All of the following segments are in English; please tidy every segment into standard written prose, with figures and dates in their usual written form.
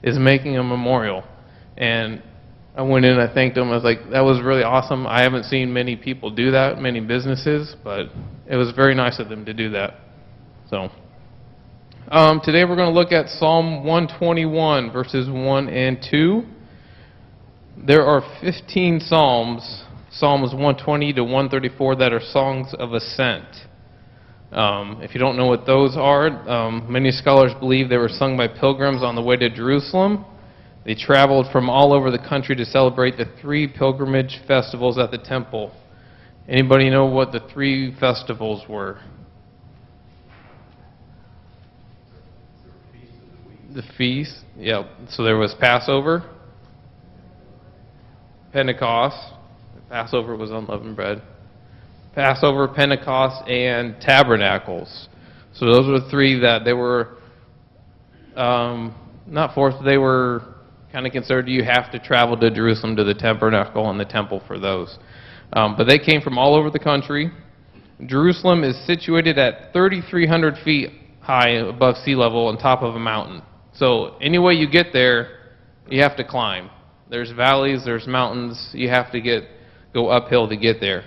is making a memorial. And I went in and I thanked them. I was like, that was really awesome. I haven't seen many people do that, many businesses, but it was very nice of them to do that. So today we're going to look at Psalm 121, verses 1 and 2. There are 15 Psalms, Psalms 120 to 134, that are songs of ascent. If you don't know what those are, many scholars believe they were sung by pilgrims on the way to Jerusalem. They traveled from all over the country to celebrate the 3 pilgrimage festivals at the temple. Anybody know what the 3 festivals were? The feast, yeah. So there was Passover, Pentecost. Passover was unleavened bread. Passover, Pentecost, and Tabernacles. So those were the 3 that they were not forced. They were kind of considered you have to travel to Jerusalem to the tabernacle and the temple for those. But they came from all over the country. Jerusalem is situated at 3,300 feet high above sea level on top of a mountain. So any way you get there, you have to climb. There's valleys, there's mountains. You have to go uphill to get there.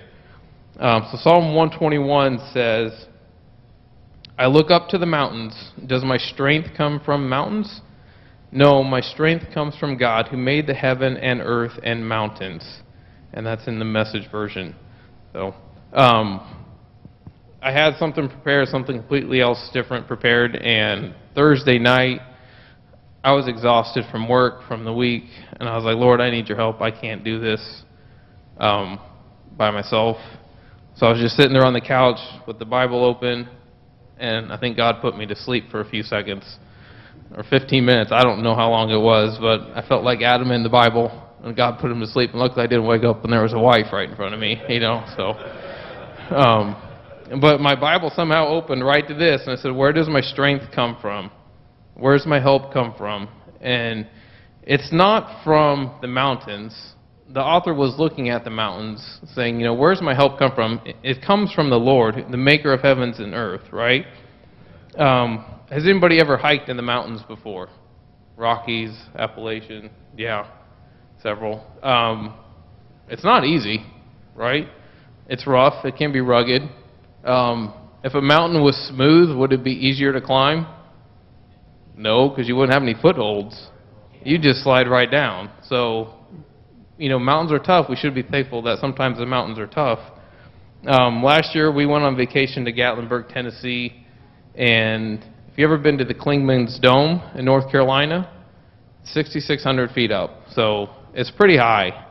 So Psalm 121 says, I look up to the mountains. Does my strength come from mountains? No, my strength comes from God, who made the heaven and earth and mountains. And that's in the Message version. So I had something prepared, something completely else different prepared, and Thursday night, I was exhausted from work, from the week, and I was like, Lord, I need your help. I can't do this by myself. So I was just sitting there on the couch with the Bible open, and I think God put me to sleep for a few seconds, or 15 minutes. I don't know how long it was, but I felt like Adam in the Bible, and God put him to sleep, and luckily I didn't wake up and there was a wife right in front of me, so. But my Bible somehow opened right to this, and I said, where does my strength come from? Where's my help come from? And it's not from the mountains. The author was looking at the mountains, saying, where's my help come from? It comes from the Lord, the maker of heavens and earth, right? Has anybody ever hiked in the mountains before? Rockies, Appalachian, yeah, several. It's not easy, right? It's rough. It can be rugged. If a mountain was smooth, would it be easier to climb? No, because you wouldn't have any footholds. You just slide right down. So, mountains are tough. We should be thankful that sometimes the mountains are tough. Last year, we went on vacation to Gatlinburg, Tennessee, and if you've ever been to the Clingman's Dome in North Carolina, 6,600 feet up. So it's pretty high.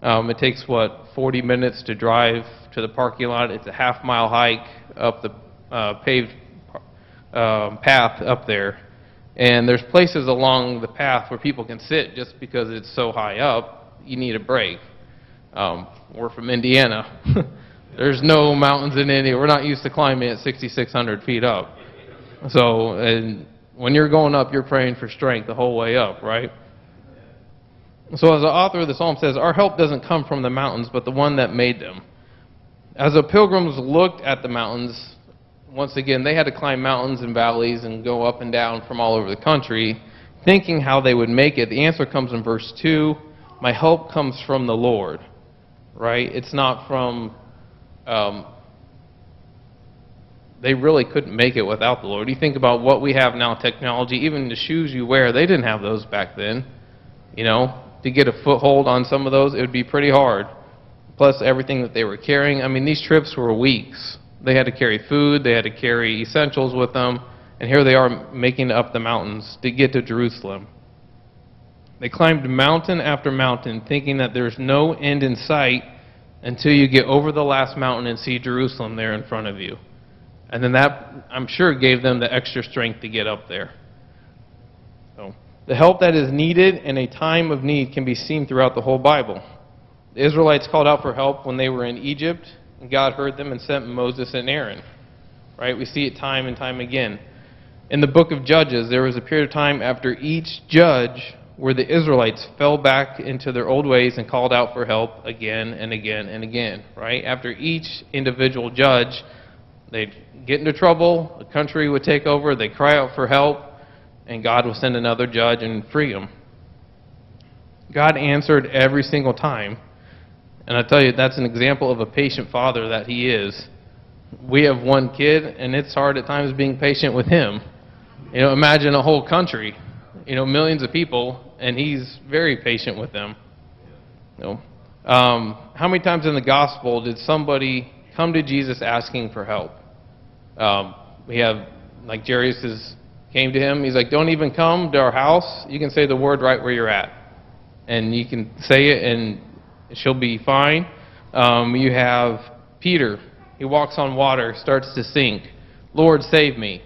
It takes, 40 minutes to drive to the parking lot. It's a half-mile hike up the paved path up there. And there's places along the path where people can sit just because it's so high up, you need a break. We're from Indiana. There's no mountains in India. We're not used to climbing at 6,600 feet up. So and when you're going up, you're praying for strength the whole way up, right? So as the author of the psalm says, our help doesn't come from the mountains, but the one that made them. As the pilgrims looked at the mountains, once again, they had to climb mountains and valleys and go up and down from all over the country, thinking how they would make it. The answer comes in verse 2. My help comes from the Lord, right? It's not from, they really couldn't make it without the Lord. You think about what we have now, technology, even the shoes you wear, they didn't have those back then. To get a foothold on some of those, it would be pretty hard. Plus everything that they were carrying. These trips were weeks. They had to carry food, they had to carry essentials with them, and here they are making up the mountains to get to Jerusalem. They climbed mountain after mountain, thinking that there's no end in sight until you get over the last mountain and see Jerusalem there in front of you. And then that, I'm sure, gave them the extra strength to get up there. So, the help that is needed in a time of need can be seen throughout the whole Bible. The Israelites called out for help when they were in Egypt, and God heard them and sent Moses and Aaron. Right? We see it time and time again. In the book of Judges, there was a period of time after each judge where the Israelites fell back into their old ways and called out for help again and again and again. Right? After each individual judge, they'd get into trouble, the country would take over, they'd cry out for help, and God would send another judge and free them. God answered every single time. And I tell you, that's an example of a patient father that he is. We have one kid, and it's hard at times being patient with him. Imagine a whole country, millions of people, and he's very patient with them. How many times in the gospel did somebody come to Jesus asking for help? We have, like Jairus came to him. He's like, don't even come to our house. You can say the word right where you're at. And you can say it, and she'll be fine. You have Peter. He walks on water, starts to sink. Lord, save me.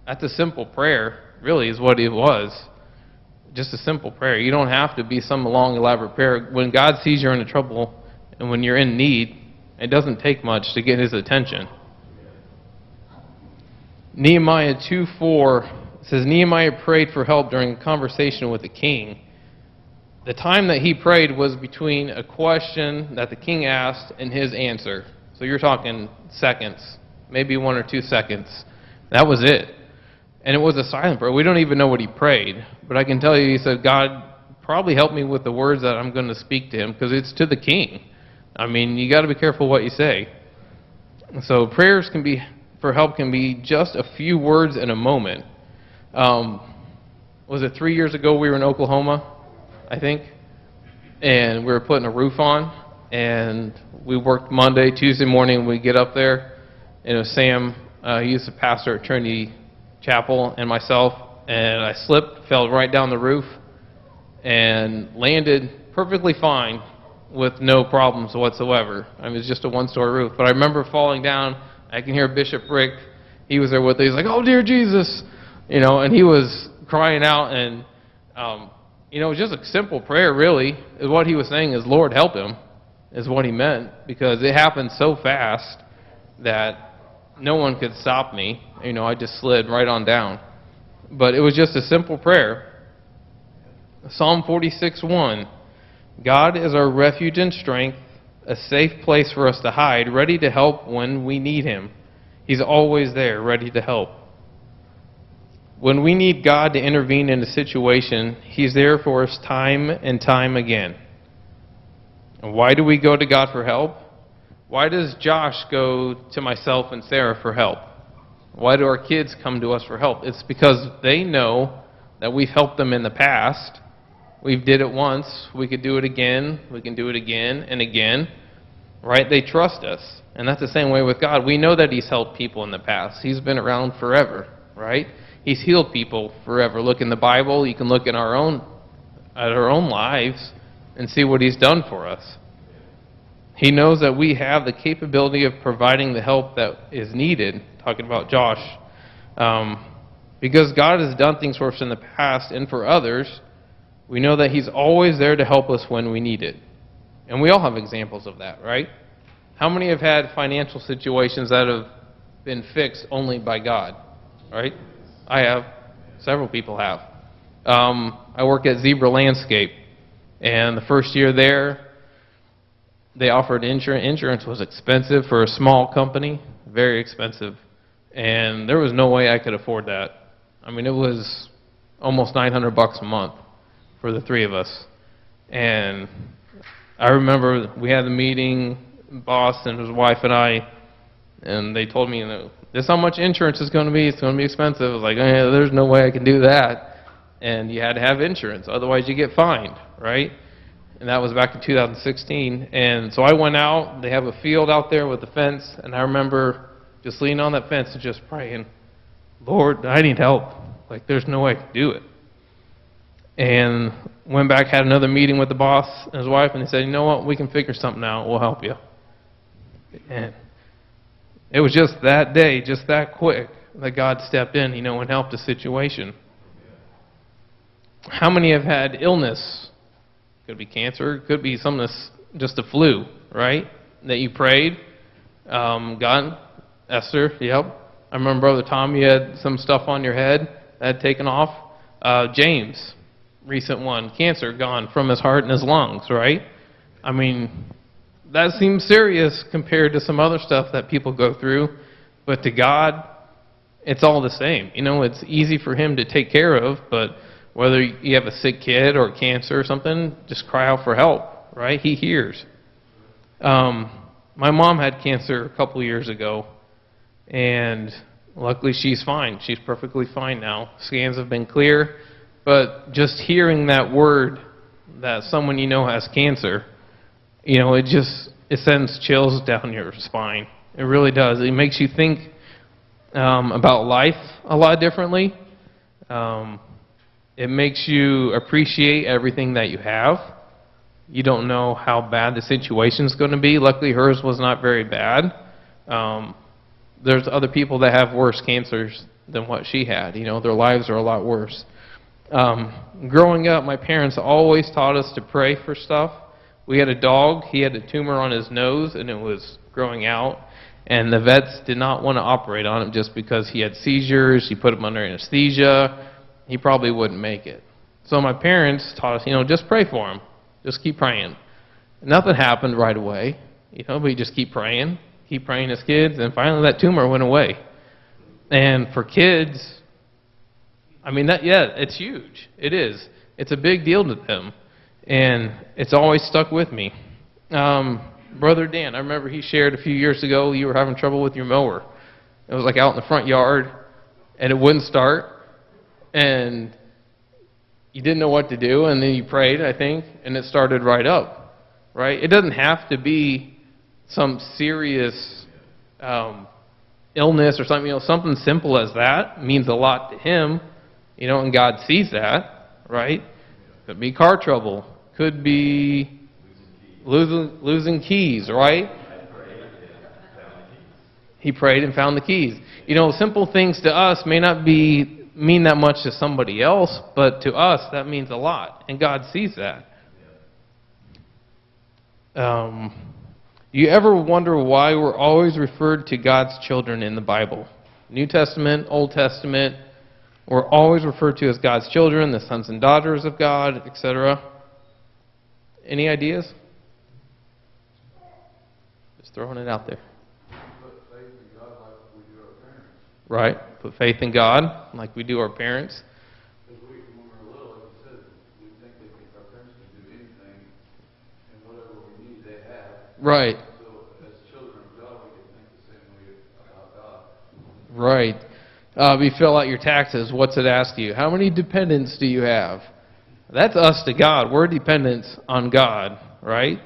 That's a simple prayer, really, is what it was. Just a simple prayer. You don't have to be some long, elaborate prayer. When God sees you're in trouble and when you're in need, it doesn't take much to get his attention. Nehemiah 2:4 says, Nehemiah prayed for help during a conversation with the king. The time that he prayed was between a question that the king asked and his answer. So you're talking seconds, maybe 1 or 2 seconds. That was it. And it was a silent prayer. We don't even know what he prayed. But I can tell you, he said, God, probably help me with the words that I'm going to speak to him, because it's to the king. I mean, you got to be careful what you say. So prayers for help can be just a few words in a moment. Was it 3 years ago we were in Oklahoma, I think? And we were putting a roof on. And we worked Monday, Tuesday morning, we get up there. And it was Sam, he used to pastor at Trinity Chapel, and myself, and I slipped, fell right down the roof, and landed perfectly fine with no problems whatsoever. I mean, it was just a one-story roof. But I remember falling down. I can hear Bishop Rick. He was there with me. He's like, oh, dear Jesus. And he was crying out, and, it was just a simple prayer, really. What he was saying is, Lord, help him, is what he meant, because it happened so fast that no one could stop me. I just slid right on down. But it was just a simple prayer. Psalm 46:1. God is our refuge and strength, a safe place for us to hide, ready to help when we need him. He's always there, ready to help. When we need God to intervene in a situation, he's there for us time and time again. And why do we go to God for help? Why does Josh go to myself and Sarah for help? Why do our kids come to us for help? It's because they know that we've helped them in the past. We did it once. We could do it again. We can do it again and again. Right? They trust us. And that's the same way with God. We know that he's helped people in the past. He's been around forever. Right? He's healed people forever. Look in the Bible. You can look at our own lives and see what he's done for us. He knows that we have the capability of providing the help that is needed, talking about Josh, because God has done things for us in the past and for others. We know that he's always there to help us when we need it. And we all have examples of that, right? How many have had financial situations that have been fixed only by God, right? I have. Several people have. I work at Zebra Landscape, and the first year there, they offered insurance. Insurance was expensive for a small company, very expensive. And there was no way I could afford that. I mean, it was almost $900 a month for the three of us. And I remember we had the meeting, boss and his wife and I, and they told me, this is how much insurance is going to be. It's going to be expensive. I was like, there's no way I can do that. And you had to have insurance, otherwise you get fined, right? And that was back in 2016. And so I went out. They have a field out there with a fence. And I remember just leaning on that fence and just praying, Lord, I need help. Like, there's no way I can do it. And went back, had another meeting with the boss and his wife, and they said, you know what, we can figure something out. We'll help you. And it was just that day, just that quick, that God stepped in, and helped the situation. How many have had illness? Could be cancer, could be something that's just a flu, right? That you prayed. God, Esther, yep. I remember Brother Tom, you had some stuff on your head that had taken off. James, recent one, cancer gone from his heart and his lungs, right? I mean, that seems serious compared to some other stuff that people go through. But to God, it's all the same. It's easy for him to take care of, but Whether you have a sick kid or cancer or something, just cry out for help, right? He hears. My mom had cancer a couple years ago, and luckily she's fine. She's perfectly fine now. Scans have been clear, but just hearing that word that someone you know has cancer, it sends chills down your spine. It really does. It makes you think about life a lot differently. It makes you appreciate everything that you have. You don't know how bad the situation's going to be. Luckily, hers was not very bad. There's other people that have worse cancers than what she had. Their lives are a lot worse. Growing up, my parents always taught us to pray for stuff. We had a dog. He had a tumor on his nose, and it was growing out. And the vets did not want to operate on him just because he had seizures. He put him under anesthesia. He probably wouldn't make it. So my parents taught us, just pray for him. Just keep praying. Nothing happened right away, but you just keep praying as kids, and finally that tumor went away. And for kids, it's huge. It is. It's a big deal to them, and it's always stuck with me. Brother Dan, I remember he shared a few years ago you were having trouble with your mower. It was like out in the front yard, and it wouldn't start, and you didn't know what to do, and then you prayed, I think, and it started right up, right? It doesn't have to be some serious illness or something. Something simple as that means a lot to him, and God sees that, right? Could be car trouble. Could be losing keys, right? He prayed and found the keys. Simple things to us may not mean that much to somebody else, but to us that means a lot, and God sees that. You ever wonder why we're always referred to God's children in the Bible? New Testament, Old Testament, we're always referred to as God's children, the sons and daughters of God, etc. Any ideas? Just throwing it out there. Right? Put faith in God like we do our parents. Because when we're little, like you said, we think our parents can do anything, and whatever we need, they have. Right. So as children of God, we can think the same way about God. Right. You fill out your taxes. What's it ask you? How many dependents do you have? That's us to God. We're dependents on God, right?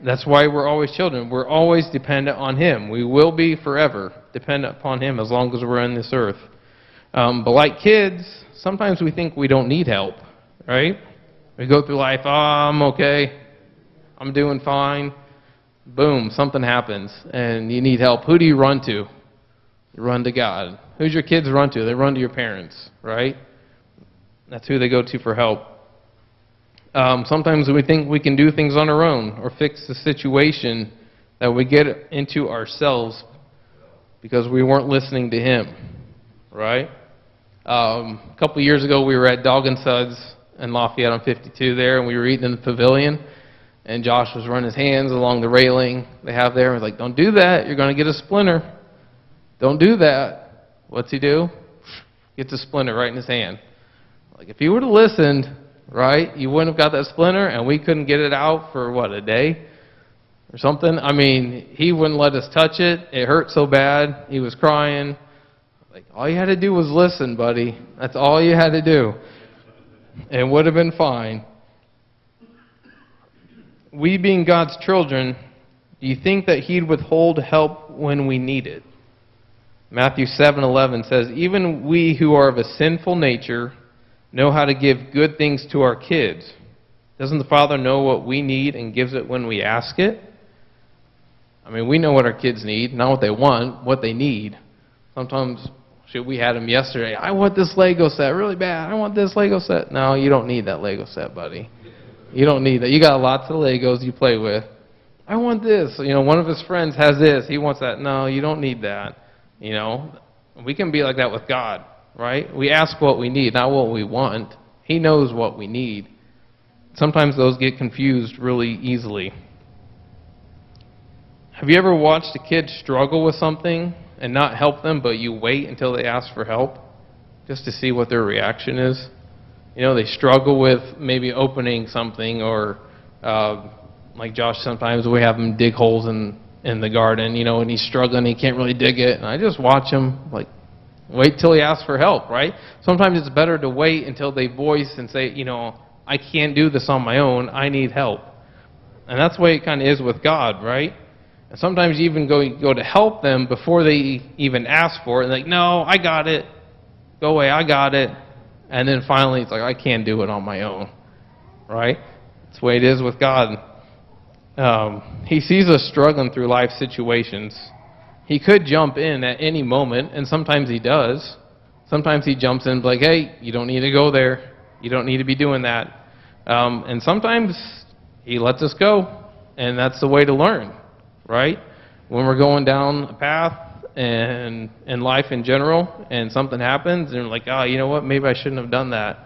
That's why we're always children. We're always dependent on Him. We will be forever dependent upon Him as long as we're on this earth. But like kids, sometimes we think we don't need help, right? We go through life, I'm okay. I'm doing fine. Boom, something happens, and you need help. Who do you run to? You run to God. Who's your kids run to? They run to your parents, right? That's who they go to for help. Sometimes we think we can do things on our own or fix the situation that we get into ourselves because we weren't listening to Him, right? A couple of years ago, we were at Dog and Suds in Lafayette on 52 there, and we were eating in the pavilion, and Josh was running his hands along the railing they have there. I was like, don't do that. You're going to get a splinter. Don't do that. What's he do? Gets a splinter right in his hand. Like, if he would have listened, right, you wouldn't have got that splinter, and we couldn't get it out for, a day or something? He wouldn't let us touch it. It hurt so bad. He was crying. Like, all you had to do was listen, buddy. That's all you had to do. And it would have been fine. We being God's children, do you think that He'd withhold help when we need it? Matthew 7:11 says, even we who are of a sinful nature know how to give good things to our kids. Doesn't the Father know what we need and gives it when we ask it? We know what our kids need, not what they want, what they need. Sometimes, we had them yesterday. I want this Lego set really bad. I want this Lego set. No, you don't need that Lego set, buddy. You don't need that. You got lots of Legos you play with. I want this. One of his friends has this. He wants that. No, you don't need that. We can be like that with God, right? We ask what we need, not what we want. He knows what we need. Sometimes those get confused really easily. Have you ever watched a kid struggle with something and not help them, but you wait until they ask for help just to see what their reaction is? They struggle with maybe opening something, or like Josh, sometimes we have him dig holes in the garden, and he's struggling, he can't really dig it, and I just watch him, like, wait till he asks for help, right? Sometimes it's better to wait until they voice and say, I can't do this on my own, I need help. And that's the way it kind of is with God, right? And sometimes you even go to help them before they even ask for it, and like, no, I got it, go away, I got it. And then finally it's like, I can't do it on my own, right? That's the way it is with God. He sees us struggling through life situations. He could jump in at any moment, and sometimes he does. Sometimes he jumps in like, hey, you don't need to go there. You don't need to be doing that. And sometimes he lets us go, and that's the way to learn, right? When we're going down a path and in life in general, and something happens, and we're like, oh, you know what, maybe I shouldn't have done that.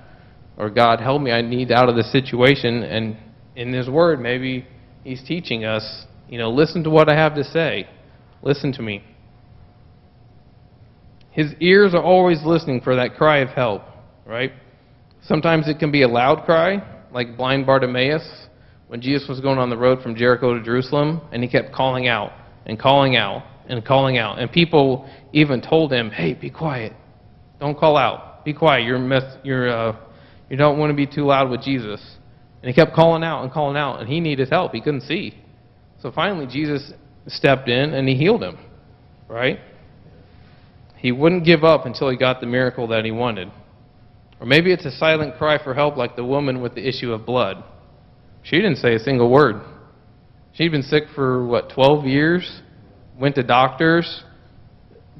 Or God, help me, I need out of this situation. And in His Word, maybe He's teaching us, listen to what I have to say. Listen to me. His ears are always listening for that cry of help, right? Sometimes it can be a loud cry, like blind Bartimaeus, when Jesus was going on the road from Jericho to Jerusalem, and he kept calling out and calling out and calling out. And people even told him, hey, be quiet. Don't call out. Be quiet. You don't want to be too loud with Jesus. And he kept calling out, and he needed help. He couldn't see. So finally, Jesus stepped in, and he healed him, right? He wouldn't give up until he got the miracle that he wanted. Or maybe it's a silent cry for help, like the woman with the issue of blood. She didn't say a single word. She'd been sick for, 12 years? Went to doctors,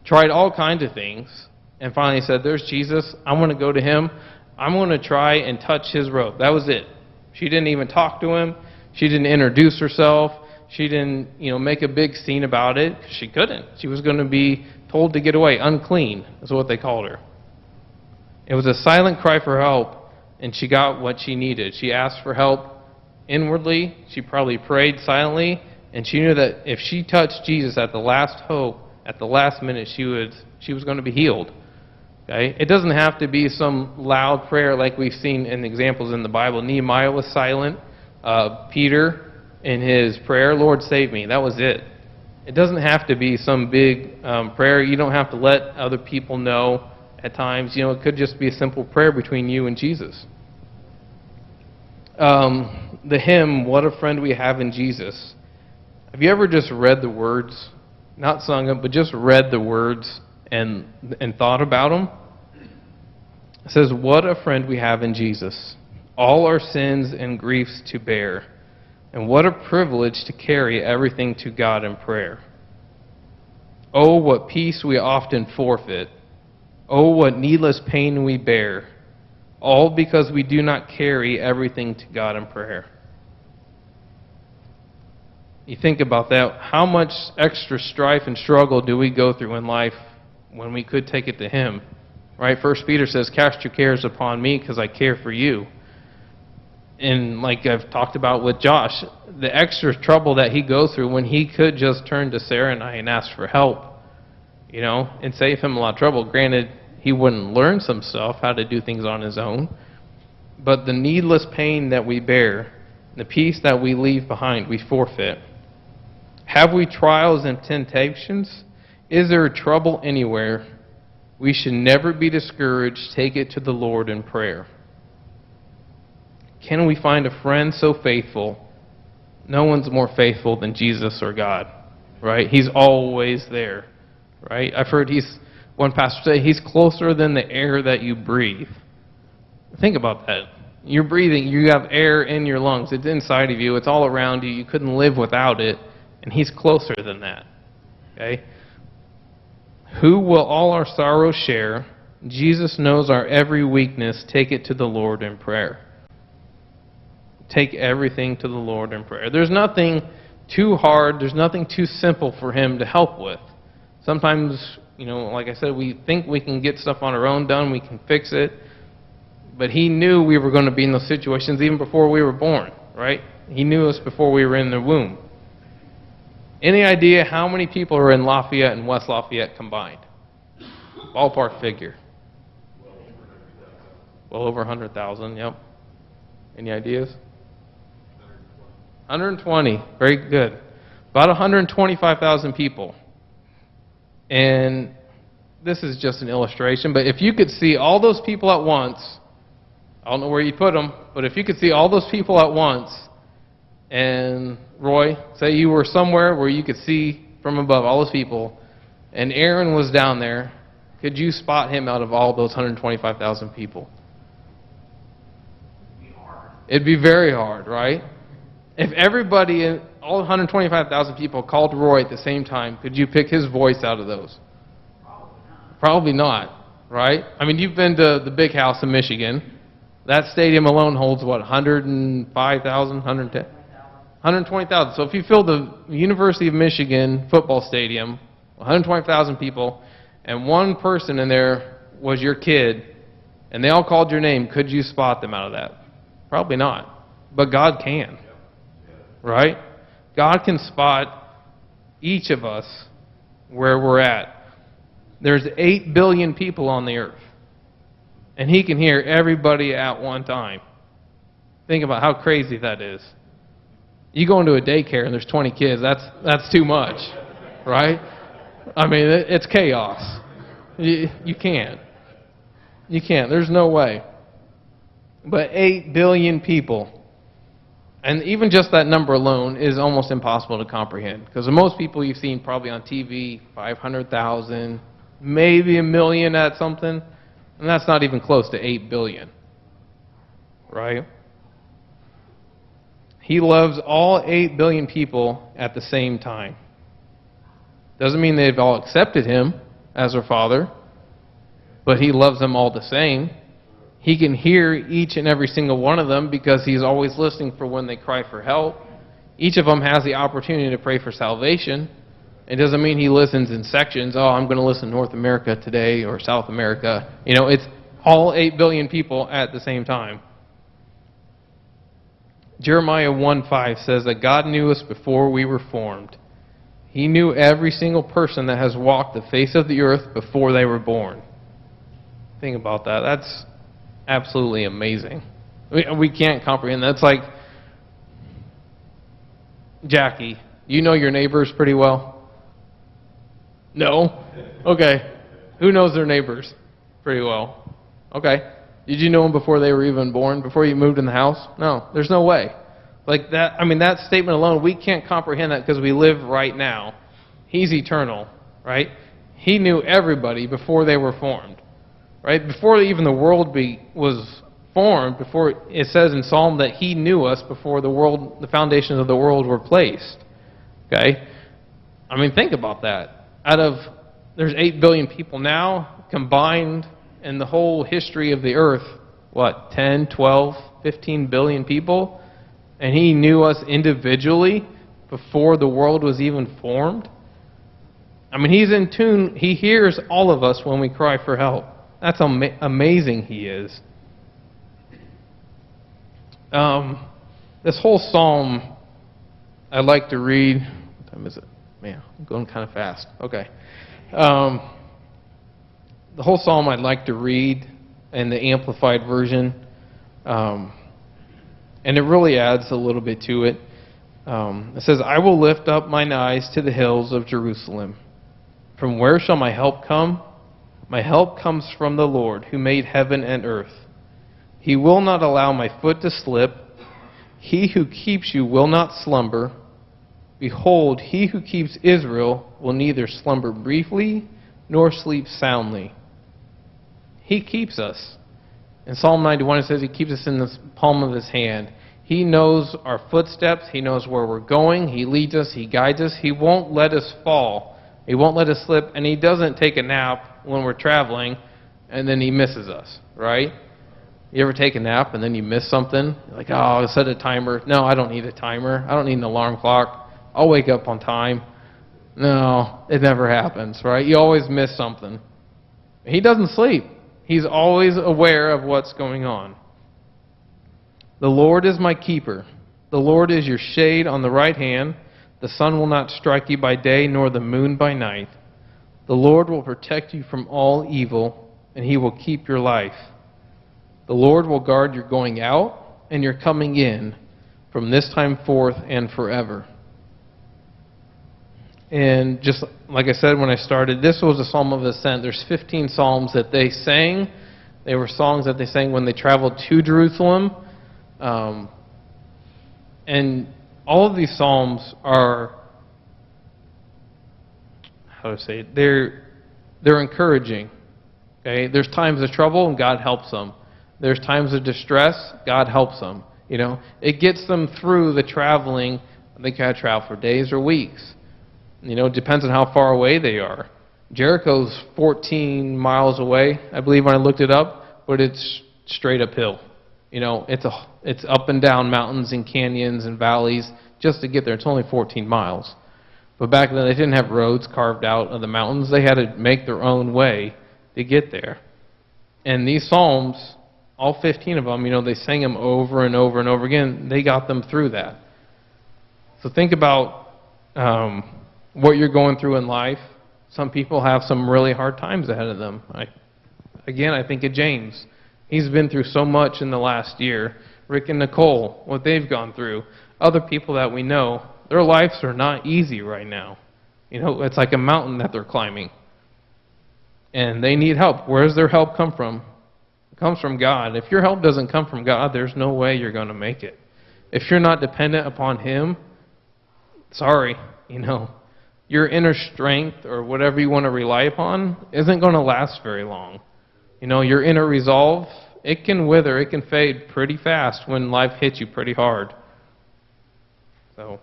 tried all kinds of things, and finally said, there's Jesus. I want to go to Him. I'm going to try and touch His robe. That was it. She didn't even talk to Him. She didn't introduce herself. She didn't, make a big scene about it. She couldn't. She was going to be told to get away. Unclean is what they called her. It was a silent cry for help, and she got what she needed. She asked for help inwardly. She probably prayed silently, and she knew that if she touched Jesus at the last hope, at the last minute, she was going to be healed. Okay? It doesn't have to be some loud prayer like we've seen in examples in the Bible. Nehemiah was silent. Peter, in his prayer, Lord, save me. That was it. It doesn't have to be some big prayer. You don't have to let other people know at times. It could just be a simple prayer between you and Jesus. The hymn, What a Friend We Have in Jesus. Have you ever just read the words? Not sung them, but just read the words and thought about them? It says, what a friend we have in Jesus. All our sins and griefs to bear. And what a privilege to carry everything to God in prayer. Oh, what peace we often forfeit. Oh, what needless pain we bear. All because we do not carry everything to God in prayer. You think about that. How much extra strife and struggle do we go through in life when we could take it to Him? Right? 1 Peter says, cast your cares upon me because I care for you. And like I've talked about with Josh, the extra trouble that he goes through when he could just turn to Sarah and I and ask for help, and save him a lot of trouble. Granted, he wouldn't learn some stuff, how to do things on his own. But the needless pain that we bear, the peace that we leave behind, we forfeit. Have we trials and temptations? Is there trouble anywhere? We should never be discouraged. Take it to the Lord in prayer. Can we find a friend so faithful? No one's more faithful than Jesus or God, right? He's always there, right? I've heard one pastor say, He's closer than the air that you breathe. Think about that. You're breathing, you have air in your lungs. It's inside of you. It's all around you. You couldn't live without it. And He's closer than that. Okay? Who will all our sorrows share? Jesus knows our every weakness. Take it to the Lord in prayer. Take everything to the Lord in prayer. There's nothing too hard. There's nothing too simple for Him to help with. Sometimes, like I said, we think we can get stuff on our own done. We can fix it. But He knew we were going to be in those situations even before we were born, right? He knew us before we were in the womb. Any idea how many people are in Lafayette and West Lafayette combined? Ballpark figure. Well over 100,000, yep. Any ideas? 120, very good. About 125,000 people. And this is just an illustration, but if you could see all those people at once, I don't know where you'd put them, but if you could see all those people at once, and Roy, say you were somewhere where you could see from above all those people, and Aaron was down there, could you spot him out of all those 125,000 people? It'd be very hard, right? If everybody, all 125,000 people called Roy at the same time, could you pick his voice out of those? Probably not, right? I mean, you've been to the Big House in Michigan. That stadium alone holds, what, 105,000, 110? 120,000. So if you fill the University of Michigan football stadium, 120,000 people, and one person in there was your kid, and they all called your name, could you spot them out of that? Probably not. But God can. Right? God can spot each of us where we're at. There's 8 billion people on the earth. And He can hear everybody at one time. Think about how crazy that is. You go into a daycare and there's 20 kids, that's too much. Right? I mean, it's chaos. You can't. You can't. There's no way. But 8 billion people. And even just that number alone is almost impossible to comprehend. Because most people you've seen probably on TV, 500,000, maybe 1 million at something. And that's not even close to 8 billion. Right? He loves all 8 billion people at the same time. Doesn't mean they've all accepted Him as their Father, but He loves them all the same. He can hear each and every single one of them because He's always listening for when they cry for help. Each of them has the opportunity to pray for salvation. It doesn't mean He listens in sections. Oh, I'm going to listen to North America today or South America. You know, it's all 8 billion people at the same time. Jeremiah 1:5 says that God knew us before we were formed. He knew every single person that has walked the face of the earth before they were born. Think about that. That's absolutely amazing. We can't comprehend that. It's like, Jackie, you know your neighbors pretty well? No? Okay. Who knows their neighbors pretty well? Okay. Did you know them before they were even born? Before you moved in the house? No. There's no way. Like that, I mean, that statement alone, we can't comprehend that because we live right now. He's eternal, right? He knew everybody before they were formed. Right? Before even the world was formed, before it says in Psalm that He knew us before the foundations of the world were placed. Okay? I mean, think about that. There's 8 billion people now, combined in the whole history of the earth, what, 10, 12, 15 billion people? And He knew us individually before the world was even formed? I mean, He's in tune. He hears all of us when we cry for help. That's amazing He is. This whole psalm I'd like to read. What time is it? Man, I'm going kind of fast. Okay. The whole psalm I'd like to read in the Amplified Version. And it really adds a little bit to it. It says, I will lift up mine eyes to the hills of Jerusalem. From where shall my help come? My help comes from the Lord, who made heaven and earth. He will not allow my foot to slip. He who keeps you will not slumber. Behold, He who keeps Israel will neither slumber briefly nor sleep soundly. He keeps us. In Psalm 91 it says He keeps us in the palm of His hand. He knows our footsteps. He knows where we're going. He leads us. He guides us. He won't let us fall. He won't let us slip, and He doesn't take a nap when we're traveling, and then He misses us, right? You ever take a nap and then you miss something? You're like, oh, I'll set a timer. No, I don't need a timer. I don't need an alarm clock. I'll wake up on time. No, it never happens, right? You always miss something. He doesn't sleep. He's always aware of what's going on. The Lord is my keeper. The Lord is your shade on the right hand. The sun will not strike you by day, nor the moon by night. The Lord will protect you from all evil, and He will keep your life. The Lord will guard your going out and your coming in from this time forth and forever. And just like I said when I started, this was a psalm of ascent. There's 15 psalms that they sang. They were songs that they sang when they traveled to Jerusalem. And all of these psalms are, how to say it, they're encouraging. Okay? There's times of trouble and God helps them. There's times of distress, God helps them. You know, it gets them through the traveling. They gotta travel for days or weeks. You know, it depends on how far away they are. Jericho's 14 miles away, I believe when I looked it up, but it's straight uphill. You know, it's up and down mountains and canyons and valleys just to get there. It's only 14 miles. But back then they didn't have roads carved out of the mountains. They had to make their own way to get there. And these psalms, all 15 of them, you know, they sang them over and over and over again. They got them through that. So think about what you're going through in life. Some people have some really hard times ahead of them. I think of James. He's been through so much in the last year. Rick and Nicole, what they've gone through. Other people that we know, their lives are not easy right now. You know, it's like a mountain that they're climbing. And they need help. Where does their help come from? It comes from God. If your help doesn't come from God, there's no way you're going to make it. If you're not dependent upon Him, sorry, you know, your inner strength or whatever you want to rely upon isn't going to last very long. You know, your inner resolve, it can wither, it can fade pretty fast when life hits you pretty hard. So,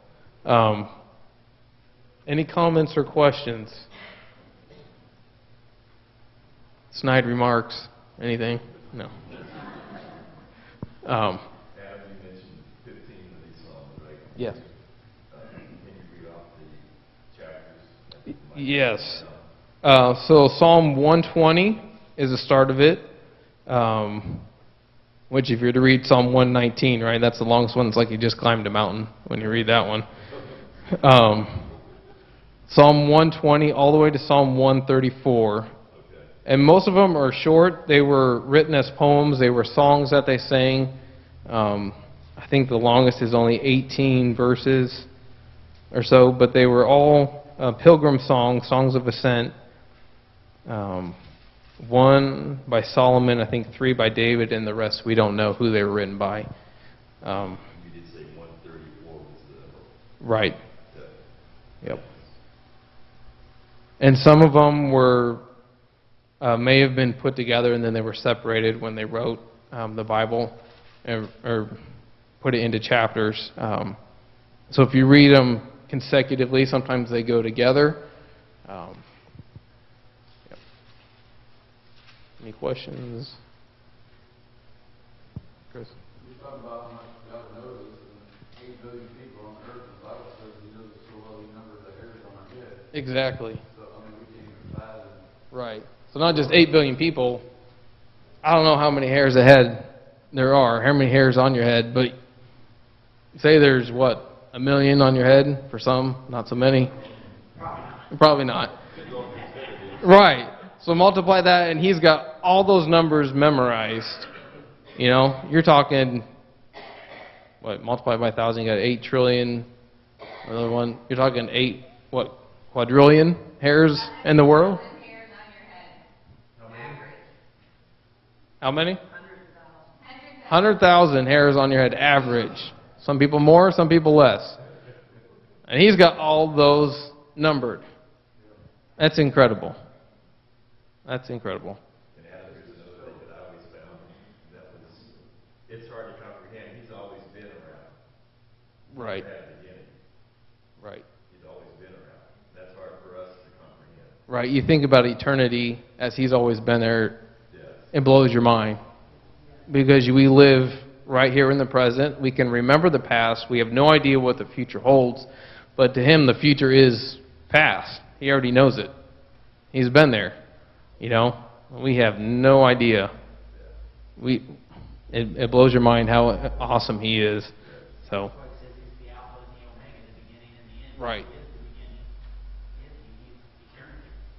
any comments or questions? Snide remarks? Anything? No. Adam, you mentioned 15 of these psalms, right? Yes. Can you read off the chapters? Yes. So Psalm 120 is the start of it, which if you're to read Psalm 119, right, that's the longest one. It's like you just climbed a mountain when you read that one. Psalm 120 all the way to Psalm 134. And most of them are short. They were written as poems. They were songs that they sang. I think the longest is only 18 verses or so, but they were all pilgrim songs, songs of ascent. One by Solomon, I think 3 by David, and the rest we don't know who they were written by. You did say 134 was the... Right. Yep. And some of them were... may have been put together and then they were separated when they wrote the Bible or put it into chapters. So if you read them consecutively, sometimes they go together. Yep. Any questions? Chris? You talk about how much God knows, and 8 billion people on earth, the Bible says He knows so well He numbers the hairs on our head. Exactly. So, I mean, we can't even fathom. Right. So not just 8 billion people. I don't know how many hairs a head there are, how many hairs on your head, but say there's, what, 1 million on your head for some, not so many? Probably not. Right. So multiply that, and He's got all those numbers memorized. You know, you're talking, what, multiply by 1,000, you got 8 trillion. Another one, you're talking 8, what, quadrillion hairs in the world? How many? 100,000 hairs on your head, average. Some people more, some people less. And He's got all those numbered. That's incredible. That's incredible. And Adam, there's another thing that I always found that was, it's hard to comprehend. He's always been around. Right. At the beginning. Right. He's always been around. That's hard for us to comprehend. Right. You think about eternity as He's always been there. Yes. It blows your mind. Because we live right here in the present. We can remember the past. We have no idea what the future holds. But to Him, the future is past. He already knows it. He's been there. You know, we have no idea. It blows your mind how awesome He is. So, right.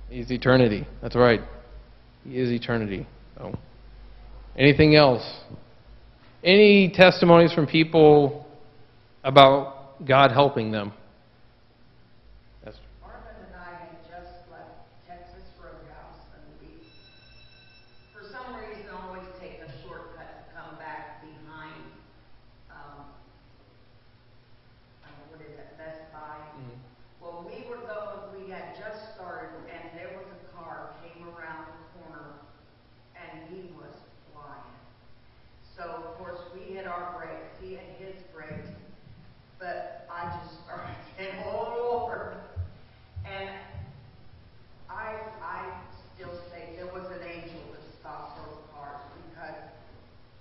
He's eternity. That's right. He is eternity. So, Anything else? Any testimonies from people about God helping them? Yes. Marvin and I had just left Texas Roadhouse, and we, for some reason, always take a shortcut to come back behind, what is it, Best Buy? Mhm. Well, we had just started, and there was a car came around the corner, and he was flying. So, of course, we hit our brakes, he hit his brakes, but I just started saying, "Oh, Lord." And I still say there was an angel that stopped those cars because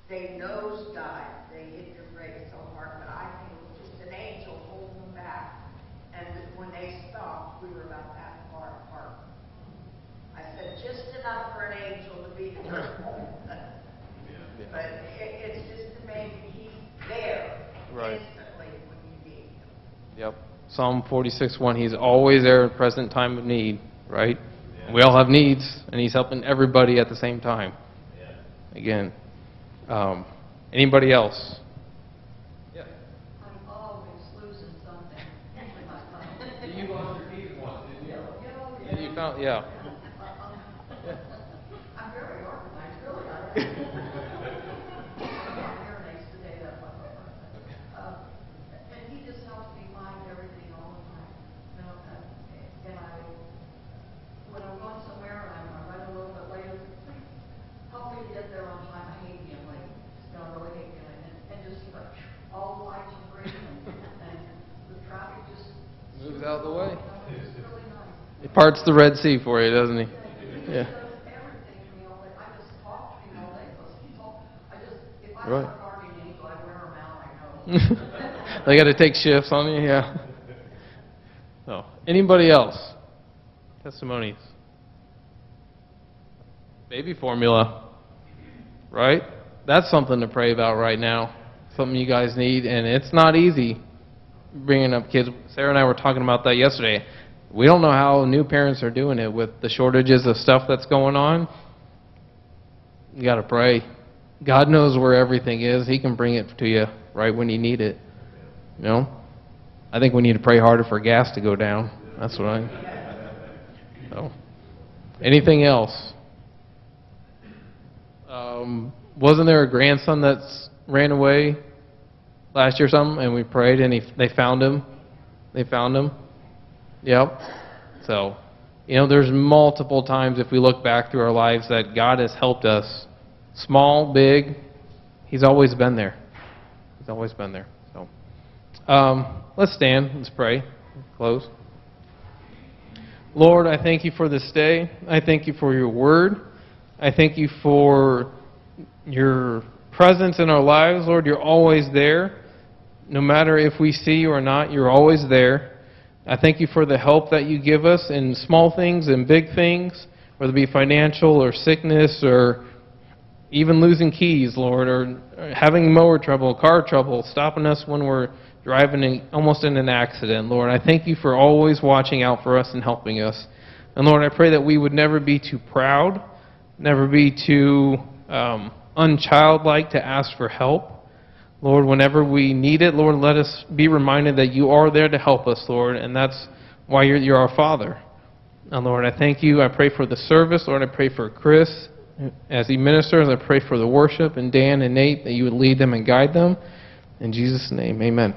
they nosedived. They hit their brakes so hard, but I think it was just an angel holding them back. And when they stopped, we were about that far apart. I said, just enough for an angel to be there. But it's just amazing. He's there Right. instantly when you need him. Yep. Psalm 46:1. He's always there at present time of need, right? We all have needs, and He's helping everybody at the same time. Again. Anybody else? Yeah. I'm always losing something. You lost your keys once, didn't you? Yeah. You found, yeah. I'm very organized, really. I got marinades today, that's why. And he just helps me find everything all the time. You know, and when I'm going somewhere and I'm running a little bit late, please help me to get there on time. I hate being late. You know, I really hate being late. And just like all the lights are green and the traffic just Moves out of the way. It's really nice. He parts the Red Sea for you, doesn't He? Yeah. Everything to me all day. I just talk to him all day because he told. If I Right. have a guardian angel, I wear him out. I know. They got to take shifts on you, yeah. So, anybody else? Testimonies? Baby formula, right? That's something to pray about right now. Something you guys need, and it's not easy bringing up kids. Sarah and I were talking about that yesterday. We don't know how new parents are doing it with the shortages of stuff that's going on. You got to pray. God knows where everything is. He can bring it to you right when you need it. You know? I think we need to pray harder for gas to go down. That's what So, anything else? Wasn't there a grandson that ran away last year or something, and we prayed, and they found him? They found him? Yep. So, there's multiple times if we look back through our lives that God has helped us. Small, big, He's always been there. He's always been there. So, let's stand. Let's pray. Close. Lord, I thank You for this day. I thank You for Your word. I thank You for Your presence in our lives. Lord, You're always there. No matter if we see You or not, You're always there. I thank You for the help that You give us in small things and big things, whether it be financial or sickness or even losing keys, Lord, or having mower trouble, car trouble, stopping us when we're driving almost in an accident. Lord, I thank You for always watching out for us and helping us. And Lord, I pray that we would never be too proud, never be too unchildlike to ask for help. Lord, whenever we need it, Lord, let us be reminded that You are there to help us, Lord, and that's why You're our Father. And Lord, I thank You. I pray for the service. Lord, I pray for Chris as he ministers. I pray for the worship, and Dan and Nate, that You would lead them and guide them. In Jesus' name, amen.